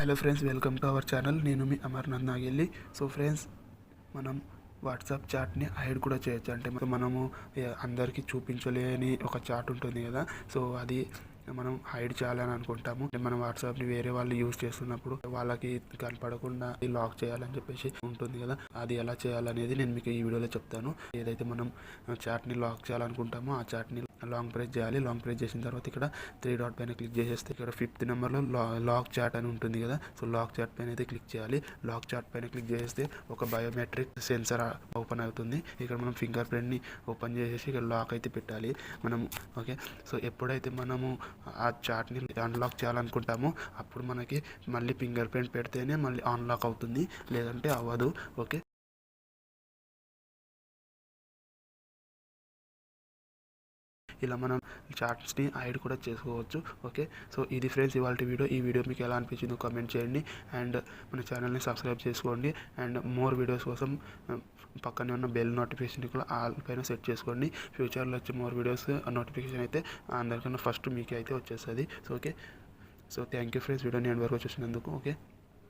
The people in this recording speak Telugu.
Hello friends, welcome to our channel. నేను మీ అమర్నాథ్ నాగెల్లి. సో ఫ్రెండ్స్, మనం వాట్సాప్ చాట్ని హైడ్ కూడా చేయొచ్చు. అంటే మనము అందరికీ చూపించలేని ఒక చాట్ ఉంటుంది కదా, సో అది మనం హైడ్ చేయాలని అనుకుంటాము. మనం వాట్సాప్ని వేరే వాళ్ళు యూజ్ చేస్తున్నప్పుడు వాళ్ళకి కనపడకుండా లాక్ చేయాలని చెప్పేసి ఉంటుంది కదా, అది ఎలా చేయాలనేది నేను మీకు ఈ వీడియోలో చెప్తాను. ఏదైతే మనం చాట్ని లాక్ చేయాలనుకుంటామో ఆ చాట్ని లాంగ్ ప్రెస్ చేయాలి. లాంగ్ ప్రెస్ చేసిన తర్వాత ఇక్కడ 3 డాట్ పైన క్లిక్ చేసేస్తే ఇక్కడ 5th నెంబర్లో లాక్ చాట్ అని ఉంటుంది కదా, సో లాక్ చాట్ పైన అయితే క్లిక్ చేయాలి. లాక్ చాట్ పైన క్లిక్ చేస్తే ఒక బయోమెట్రిక్ సెన్సర్ ఓపెన్ అవుతుంది. ఇక్కడ మనం ఫింగర్ ప్రింట్ని ఓపెన్ చేసేసి ఇక్కడ లాక్ అయితే పెట్టాలి మనం. ఓకే, సో ఎప్పుడైతే మనము ఆ చాట్ని అన్లాక్ చేయాలనుకుంటామో అప్పుడు మనకి మళ్ళీ ఫింగర్ ప్రింట్ పెడితేనే మళ్ళీ అన్లాక్ అవుతుంది, లేదంటే అవ్వదు. ఓకే, ఇలా మనం చాట్స్ని హైడ్ కూడా చేసుకోవచ్చు. ఓకే, సో ఇది ఫ్రెండ్స్ ఇవాళ వీడియో. ఈ వీడియో మీకు ఎలా అనిపించిందో కామెంట్ చేయండి అండ్ మన ఛానల్ని సబ్స్క్రైబ్ చేసుకోండి. అండ్ మోర్ వీడియోస్ కోసం పక్కనే ఉన్న బెల్ నోటిఫికేషన్ కూడా ఆల్ పైన సెట్ చేసుకోండి. ఫ్యూచర్లో వచ్చే మోర్ వీడియోస్ నోటిఫికేషన్ అయితే అందరికన్నా ఫస్ట్ మీకే అయితే వచ్చేస్తుంది. So okay, so thank you friends, వీడియోని ఎండ్ వరకు చూసినందుకు. ఓకే.